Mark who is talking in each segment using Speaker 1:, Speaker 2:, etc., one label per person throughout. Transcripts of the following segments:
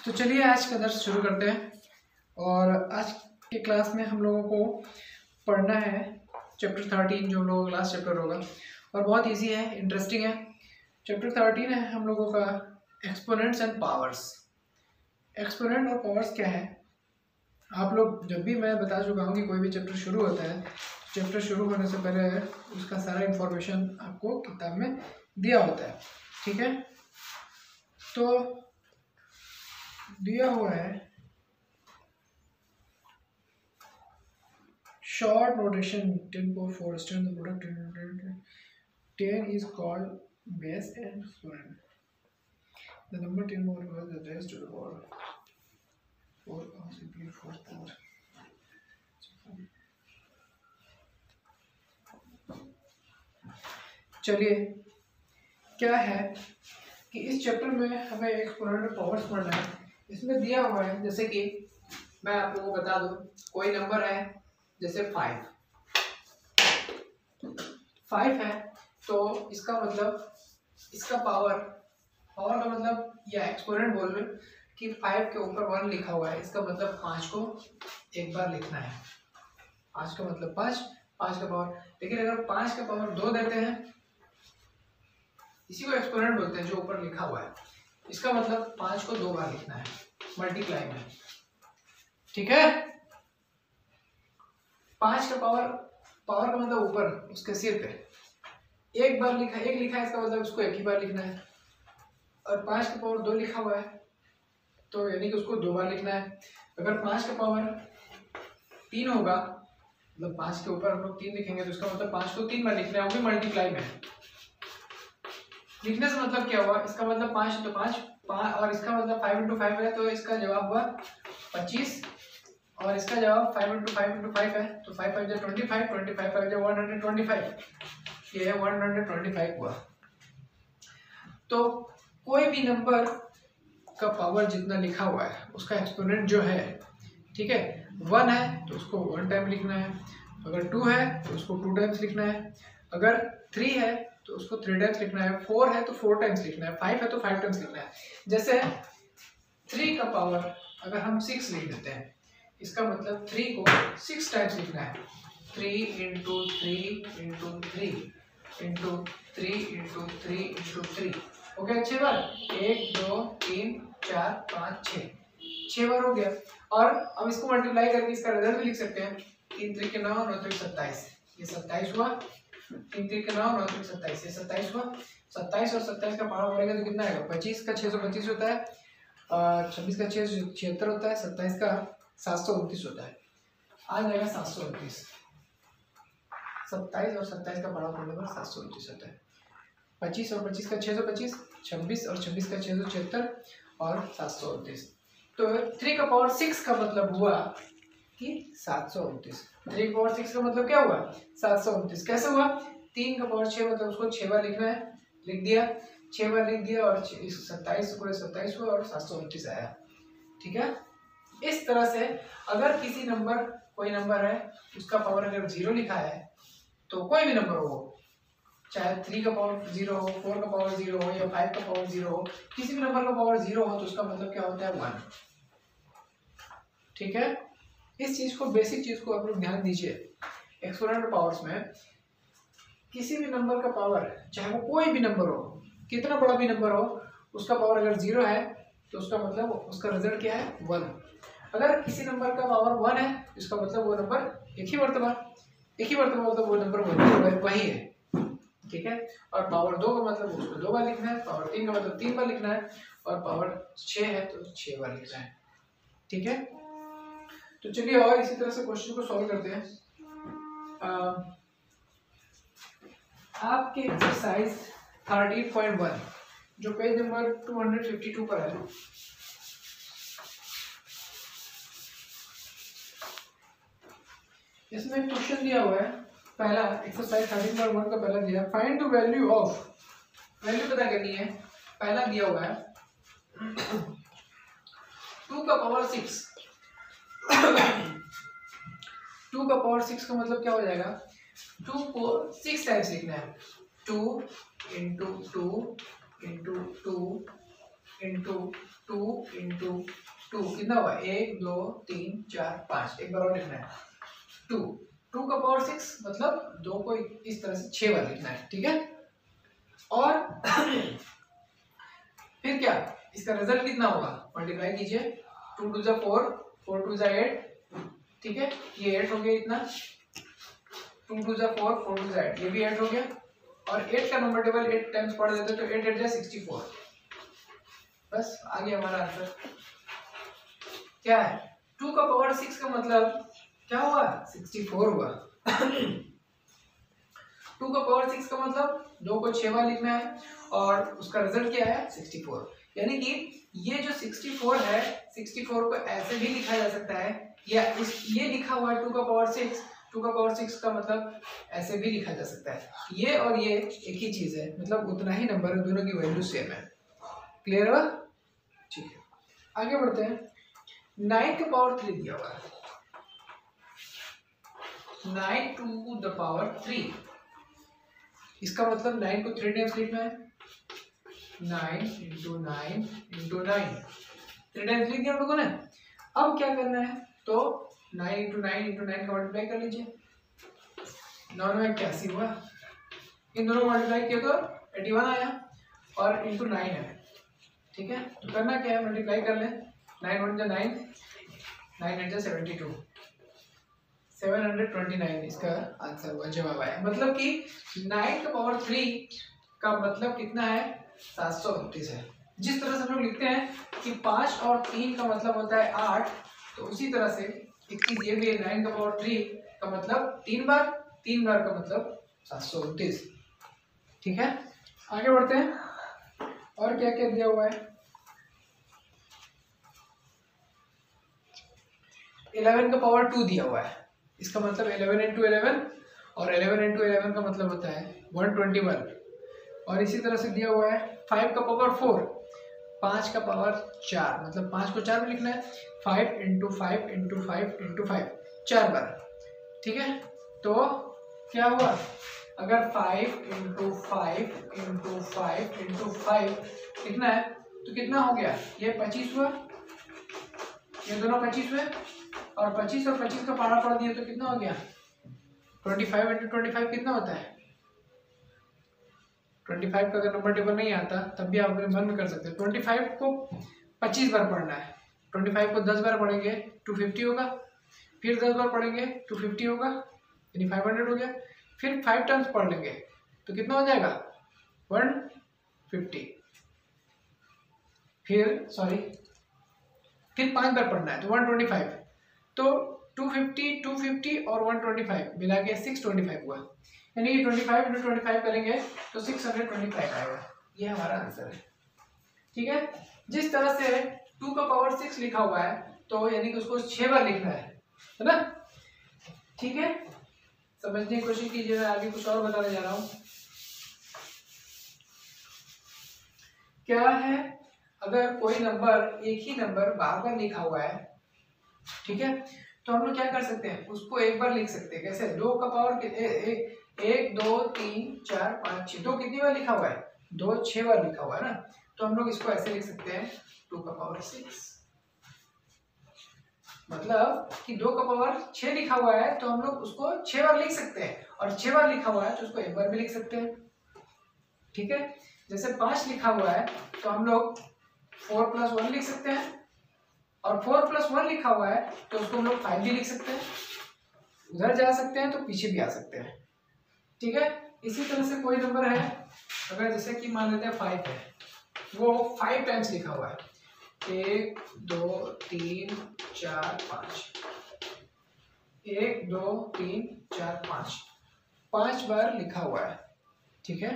Speaker 1: तो चलिए आज का दर्स शुरू करते हैं। और आज के क्लास में हम लोगों को पढ़ना है चैप्टर 13, जो हम लोगों का लास्ट चैप्टर होगा और बहुत इजी है, इंटरेस्टिंग है। चैप्टर 13 है हम लोगों का एक्सपोनेंट्स एंड पावर्स। एक्सपोनेंट और पावर्स क्या है, आप लोग जब भी मैं बता चुका हूँ कि कोई भी चैप्टर शुरू होता है, चैप्टर शुरू होने से पहले उसका सारा इंफॉर्मेशन आपको किताब में दिया होता है, ठीक है। तो दिया हुआ है short notation 10 4 stand the product 10 is called base and exponent. The number 10 more equals the rest to the power 4 or simply 4 power. चलिए क्या है कि इस चैप्टर में हमें एक्सपोनेंट और पावर्स पढ़ना है। इसमें दिया हुआ है, जैसे कि मैं आप लोगों को बता दूं, कोई नंबर है जैसे 5 है, तो इसका मतलब इसका पावर का मतलब या एक्सपोनेंट बोल रहे कि 5 के ऊपर 1 लिखा हुआ है, इसका मतलब 5 को एक बार लिखना है। 5 का मतलब 5 का पावर। लेकिन अगर 5 का पावर 2 देते हैं, इसी को एक्सपोनेंट बोलते हैं जो ऊपर लिखा हुआ है, इसका मतलब 5 को 2 बार लिखना है मल्टीप्लाई में, ठीक है। 5 का पावर का मतलब ऊपर उसके सिर पे एक बार लिखा है, इसका मतलब उसको एक ही बार लिखना है। और 5 का पावर 2 लिखा हुआ है, तो यानी कि उसको 2 बार लिखना है। अगर 5 का पावर 3 होगा, मतलब 5 के ऊपर हम लोग 3 लिखेंगे, तो इसका मतलब 5 को 3 बार लिखना है, वो भी मल्टीप्लाई में। लिखने से मतलब क्या हुआ, इसका मतलब 5 तो 5 और इसका मतलब 5 × 5 है, तो इसका जवाब हुआ 25 और इसका जवाब 5 × 5 × 5 है, तो 5 5 25 25 5 125, ये 125 हुआ। तो कोई भी नंबर का पावर जितना लिखा हुआ है उसका एक्सपोनेंट जो है, ठीक है, 1 है तो उसको 1 टाइम लिखना है, अगर 2 है तो उसको 2 टाइम्स लिखना है, अगर 3 है तो उसको 3 टाइम्स लिखना है, 4 है तो 4 टाइम्स लिखना है, 5 है तो 5 टाइम्स लिखना है। जैसे 3 का पावर अगर हम 6 लिख देते हैं, इसका मतलब 3 को 6 टाइम्स लिखना है, 3 × 3 × 3 × 3 × 3 × 3। ओके, 6 बार, 1 2 3 4 5 6 बार हो गया। और अब इसको मल्टीप्लाई करके इसका रिजल्ट भी लिख सकते हैं, 3 3 के 9 9 3 27, ये 27 हुआ। 3 3 के 9 9 3 27, ये 27 हुआ। 27 और 27 का पावर बढ़ेगा तो कितना आएगा, 25 का 625 होता है, 26 का 676 होता है, 27 का 729 होता है। आ जाएगा 729। 27 और 27 का पावर बढ़ने पर 729 होता है। 25 और 25 का 625, 26 और 26 का 676 और 729। तो 3 का पावर 6 का मतलब हुआ कि 729। 3 का पावर 6 का मतलब क्या हुआ, 729। कैसे हुआ, 3 का पावर 6 मतलब उसको 6 बार लिखना है, लिख दिया, 6 बार लिख दिया और 27 पूरे 27 हुआ और 729 आया, ठीक है। इस तरह से अगर किसी नंबर, कोई नंबर है उसका पावर अगर 0 लिखा है, तो कोई भी नंबर हो, चाहे 3 का पावर 0 हो, 4 का पावर 0 हो या 5 का पावर 0 हो, किसी भी नंबर का पावर 0 हो तो उसका मतलब क्या होता है, 1, ठीक है। इस चीज को, बेसिक चीज को आप लोग ध्यान दीजिए। एक्सपोनेंट पावर्स में किसी भी नंबर का पावर, चाहे वो कोई भी नंबर हो, कितना बड़ा भी नंबर हो, उसका पावर अगर 0 है तो उसका मतलब उसका रिजल्ट क्या है, 1। अगर किसी नंबर का पावर 1 है, इसका मतलब वो नंबर एक ही मर्तबा मतलब वो नंबर वही है, ठीक है। और पावर 2 का मतलब उसको 2 बार लिखना है, पावर 3 का मतलब 3 बार लिखना है, और पावर 6 है तो 6 बार लिखना है, ठीक है। तो चलिए और इसी तरह से क्वेश्चन को सॉल्व करते हैं। आपके एक्सरसाइज 13.1 जो पेज नंबर 252 पर है, इसमें क्वेश्चन दिया हुआ है, पहला एक्सरसाइज 13.1 का पहला दिया, find the value of, value पता करनी है। पहला दिया हुआ है 2 का पावर 6 2 का पावर 6 का मतलब क्या हो जाएगा, 2 को 6 टाइम्स लिखना है, 2 × 2 × 2 इंटू टू इंटू टू कितना हुआ 1 2 3 4 5। एक बार और लिखना है 2 2 का पावर 6 मतलब 2 को इस तरह से 6 बार लिखना है, ठीक है। और फिर क्या इसका रिजल्ट कितना होगा, मल्टीप्लाई कीजिए 2 2 जा 4 4 2 जा 8, ठीक है। ये 8 हो गया इतना, 2 2 जा 4 4 2 जा 8, ये भी 8 हो गया। और 8 का नंबर टेबल 8 टाइम्स पढ़ देते तो 8 8 जा 64। बस आ गया हमारा आंसर। क्या है 2 का पावर 6 का मतलब क्या हुआ 64 हुआ। 2 का पावर 6 का मतलब 2 को 6 बार लिखना है और उसका रिजल्ट क्या है 64। यानी कि ये जो 64 है 64 को ऐसे भी लिखा जा सकता है या ये लिखा हुआ है 2 का पावर 6, 2 का पावर 6 का मतलब ऐसे भी लिखा जा सकता है। ये और ये एक ही चीज है, मतलब उतना ही नंबर है, दोनों की वैल्यू सेम है। क्लियर है, ठीक है। आगे बढ़ते हैं। 9 का पावर 3 दिया हुआ है, 9 टू द पावर 3, इसका मतलब 9 को 3 टाइम्स लिखना है, 9 इंटू 9 इंटू 9, 3 टाइम्स लिख दिया हम लोगों ने। अब क्या करना है तो 9 इंटू 9 इंटू 9 का मल्टीप्लाई कर लीजिए, 9 में 81 हुआ, इन दोनों मल्टीप्लाई किया तो 81 आया और इंटू 9 है, ठीक है। तो करना क्या है मल्टीप्लाई कर लें, 9 1 जा 9, 9 8 जा 72, 729 इसका आंसर हुआ, जवाब आया। मतलब कि 9 का पावर 3 का मतलब कितना है 729 है। जिस तरह से हम लोग लिखते हैं कि 5 और 3 का मतलब होता है 8, तो उसी तरह से एक चीज ये भी है, 9 का पावर 3 का मतलब 3 बार, 3 बार का मतलब 729, ठीक है। आगे बढ़ते हैं, और क्या क्या दिया हुआ है। 11 का पावर 2 दिया हुआ है, इसका मतलब 11 इंटू 11, और 11 इंटू 11 का मतलब होता है 121। और इसी तरह से दिया हुआ है 5 का पावर 4, 5 का पावर 4, मतलब 5 को 4 में लिखना है, 5 इंटू 5 इंटू 5 इंटू 5, 4 बार, ठीक है। तो क्या हुआ, अगर 5 इंटू 5 इंटू 5 इंटू 5 लिखना है तो कितना हो गया, ये 25 हुआ, ये दोनों 25 हुए, और 25 और 25 का पारा पढ़ दिया तो कितना हो गया 25 इंटू 25 कितना होता है 25 का अगर नंबर टेबल नहीं आता तब भी आप अपने मन में कर सकते हैं। 25 को 25 बार पढ़ना है, 25 को 10 बार पढ़ेंगे 250 होगा, फिर 10 बार पढ़ेंगे 250 होगा, यानी 500 हो गया। फिर 5 टाइम्स पढ़ लेंगे तो कितना हो जाएगा 150, फिर 5 बार पढ़ना है तो 125, तो 250 250 और 125 मिला के 625 हुआ, यानी 25 इंटू 25 करेंगे तो 625 आएगा। ये हमारा आंसर है, ठीक है। जिस तरह से 2 का पावर 6 लिखा हुआ है तो यानी कि उसको 6 बार लिखना है ना, ठीक है। समझने की कोशिश कीजिए, मैं आगे कुछ और बताने जा रहा हूं। क्या है, अगर कोई नंबर एक ही नंबर बार बार लिखा हुआ है, ठीक है, तो हम लोग क्या कर सकते हैं उसको एक बार लिख सकते हैं। कैसे, 2 का पावर 1 2 3 4 5 6, 2 कितनी बार लिखा हुआ है 2 6 बार लिखा हुआ है ना, तो हम लोग इसको ऐसे लिख सकते हैं 2 का पावर 6, मतलब कि 2 का पावर 6 लिखा हुआ है तो हम लोग उसको 6 बार लिख सकते हैं, और 6 बार लिखा हुआ है तो उसको एक बार भी लिख सकते हैं, ठीक है। जैसे 5 लिखा हुआ है तो हम लोग 4 प्लस 1 लिख सकते हैं, और 4 प्लस 1 लिखा हुआ है तो उसको हम लोग 5 भी लिख सकते हैं, उधर जा सकते हैं तो पीछे भी आ सकते हैं, ठीक है। इसी तरह से कोई नंबर है, अगर जैसे कि मान लेते हैं 5 है, वो 5 टाइम्स लिखा हुआ है, 1 2 3 4 5, 1 2 3 4 5, 5 बार लिखा हुआ है, ठीक है।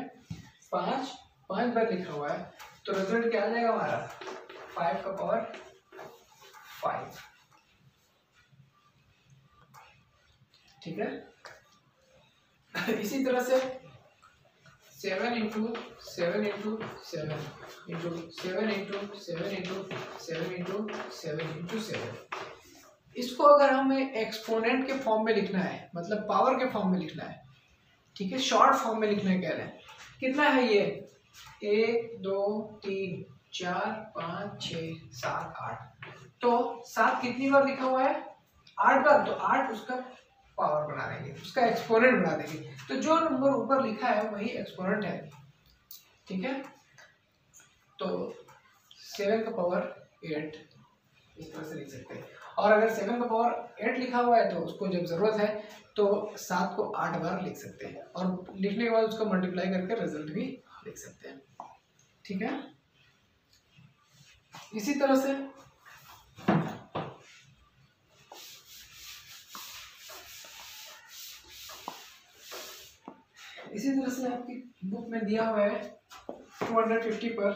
Speaker 1: 5 बार लिखा हुआ है तो रिजल्ट क्या आ जाएगा हमारा 5 का पावर 5, ठीक है। इसी तरह से 7 into 7 into 7 into 7 into 7 into 7 into 7 into 7, इसको अगर हमें एक्सपोनेंट के फॉर्म में लिखना है, मतलब पावर के फॉर्म में लिखना है, ठीक है, शॉर्ट फॉर्म में लिखना है, कह रहे हैं कितना है ये 1 2 3 4 5 6 7 8। तो 7 कितनी बार लिखा हुआ है? 8 बार। तो 8 उसका पावर बना देंगे, उसका एक्सपोनेंट बना देंगे। तो जो नंबर ऊपर लिखा है वही एक्सपोनेंट है, ठीक है। तो 7 का पावर 8 इस तरह से लिख सकते हैं। और अगर 7 का पावर 8 लिखा हुआ है तो उसको जब जरूरत है तो 7 को 8 बार लिख सकते हैं, और लिखने के बाद उसको मल्टीप्लाई करके रिजल्ट भी लिख सकते हैं, ठीक है। इसी तरह से आपकी बुक में दिया हुआ है 250 पर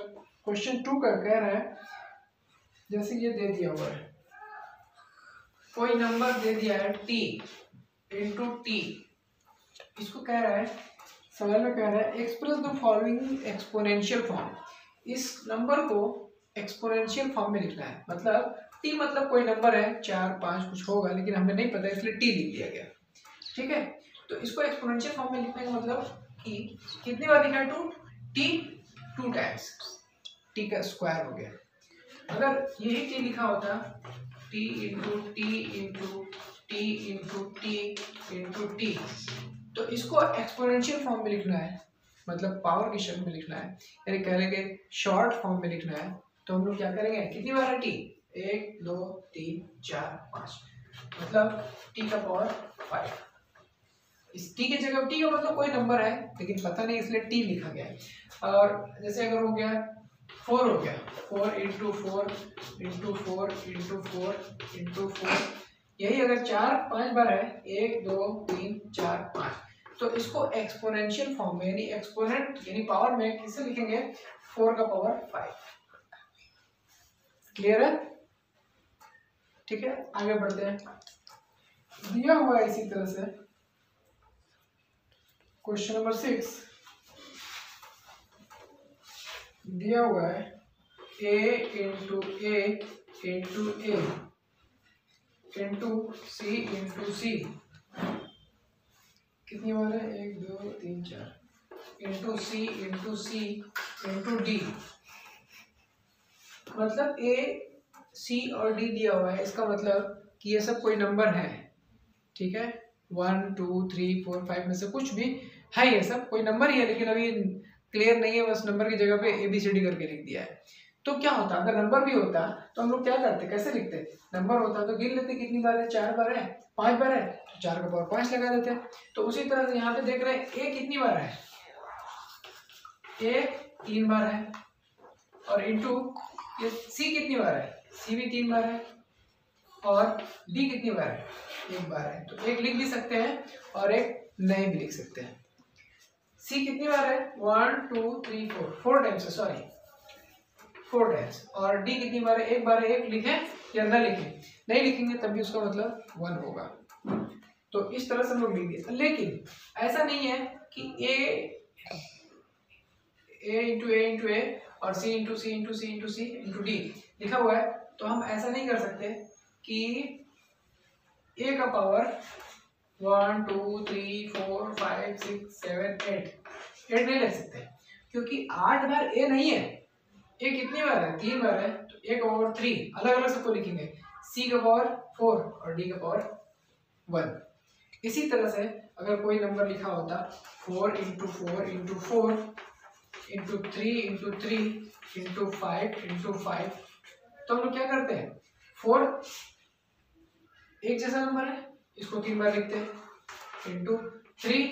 Speaker 1: क्वेश्चन 2 का कह रहा है, जैसे ये दे दिया हुआ है, कोई नंबर दे दिया है t इंटू टी। इसको कह रहा है, सवाल में कह रहा है express the following exponential form. इस नंबर को एक्सपोनेंशियल फॉर्म में लिखना है। मतलब t मतलब कोई नंबर है, 4 5 कुछ होगा, लेकिन हमें नहीं पता इसलिए t लिख दिया गया, ठीक है। तो इसको एक्सपोनेंशियल फॉर्म में लिखने का मतलब कि कितनी बार लिखा है 2 t 2 टाइम्स, t का स्क्वायर हो गया। अगर यही t लिखा होता t into T into T into T into T, तो इसको एक्सपोनेंशियल फॉर्म में लिखना है, मतलब पावर की शक्ल में लिखना है, यानी कह लेंगे शॉर्ट फॉर्म में लिखना है। तो हम लोग क्या करेंगे, कितनी बार है टी? 1 2 3 4 5, मतलब टी का पावर 5। इस टी की जगह, टी का मतलब कोई नंबर है लेकिन पता नहीं इसलिए टी लिखा गया है। और जैसे अगर हो गया 4 हो गया, 4 इंटू 4 इंटू 4 इंटू 4 इंटू 4, यही अगर 4 5 बार है, 1 2 3 4 5, तो इसको एक्सपोनेंशियल फॉर्म में यानी एक्सपोनेंट यानी पावर में किससे लिखेंगे? 4 का पावर 5। क्लियर है? ठीक है, आगे बढ़ते हैं। दिया हुआ है इसी तरह से क्वेश्चन नंबर 6 दिया हुआ है a into a into a into c into c, कितनी बार है? 1 2 3 4 इंटू c इंटू d। मतलब a c और d दिया हुआ है, इसका मतलब कि ये सब कोई नंबर है, ठीक है। 1 2 3 4 5 में से कुछ भी है, ये सब कोई नंबर ही है, लेकिन अभी क्लियर नहीं है, बस नंबर की जगह पे ABCD करके लिख दिया है। तो क्या होता, अगर नंबर भी होता तो हम लोग क्या करते, कैसे लिखते? नंबर होता तो गिन लेते, कितनी बार है? 4 बार है, 5 बार है, तो 4 का पावर 5 लगा देते। तो उसी तरह से यहाँ पे देख रहे हैं a कितनी बार है? a 3 बार है, और इंटू ये c कितनी बार है? c भी 3 बार है, और d कितनी बार है? 1 बार है। तो एक लिख भी सकते हैं और एक नहीं भी लिख सकते हैं। c कितनी बार है? 1 2 3 4 टाइम्स है, सॉरी 4 टाइम्स। और d कितनी बार है? 1 बार है। एक लिखें या न लिखें? नहीं लिखेंगे तब भी उसका मतलब 1 होगा। तो इस तरह से हम लोग लिख दिए, लेकिन ऐसा नहीं है कि a इंटू ए और c इंटू सी इंटू सी इंटू सी इंटू डी लिखा हुआ है। तो हम ऐसा नहीं कर सकते कि a का पावर 1 2 3 4 5 6 7 8 नहीं ले सकते, क्योंकि 8 बार a नहीं है। a कितनी बार है? 3 बार है, तो a का पावर 3 अलग अलग सबको लिखेंगे, c का पावर 4 और d का पावर 1। इसी तरह से अगर कोई नंबर लिखा होता 4 into 4 into 4 into 3 into 3 into 5 into 5, तो हम लोग क्या करते हैं? 4 एक जैसा नंबर है, इसको 3 बार लिखते हैं, इंटू 3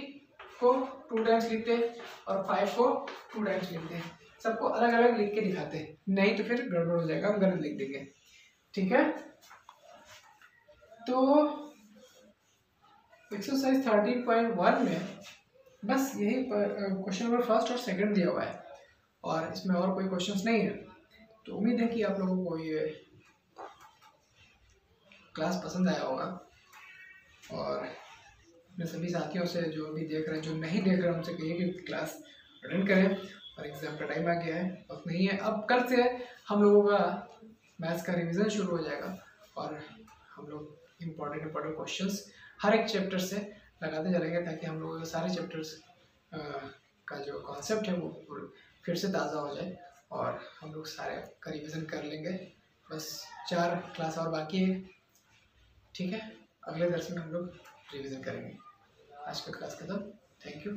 Speaker 1: को 2 टाइम्स लिखते हैं, और 5 को 2 टाइम्स लिखते हैं। सबको अलग अलग लिख के दिखाते हैं, नहीं तो फिर गड़बड़ हो जाएगा, हम गलत लिख देंगे, ठीक है। तो एक्सरसाइज 13.1 में बस यही क्वेश्चन नंबर फर्स्ट और सेकंड दिया हुआ है, और इसमें और कोई क्वेश्चंस नहीं है। तो उम्मीद है कि आप लोगों को ये क्लास पसंद आया होगा, और अपने सभी साथियों से जो भी देख रहे हैं, जो नहीं देख रहे हैं, उनसे कहिए कि क्लास अटेंड करें। और एग्ज़ाम का टाइम आ गया है, वक्त नहीं है। अब कल से हम लोगों का मैथ्स का रिवीजन शुरू हो जाएगा, और हम लोग इम्पोर्टेंट क्वेश्चंस हर एक चैप्टर से लगाते चलेंगे, ताकि हम लोगों के सारे चैप्टर्स का जो कॉन्सेप्ट है वो फिर से ताज़ा हो जाए और हम लोग सारे का रिविज़न कर लेंगे। बस 4 क्लास और बाकी है, ठीक है। अगले दर्शन में हम लोग रिविज़न करेंगे। आज का क्लास खत्म। Thank you.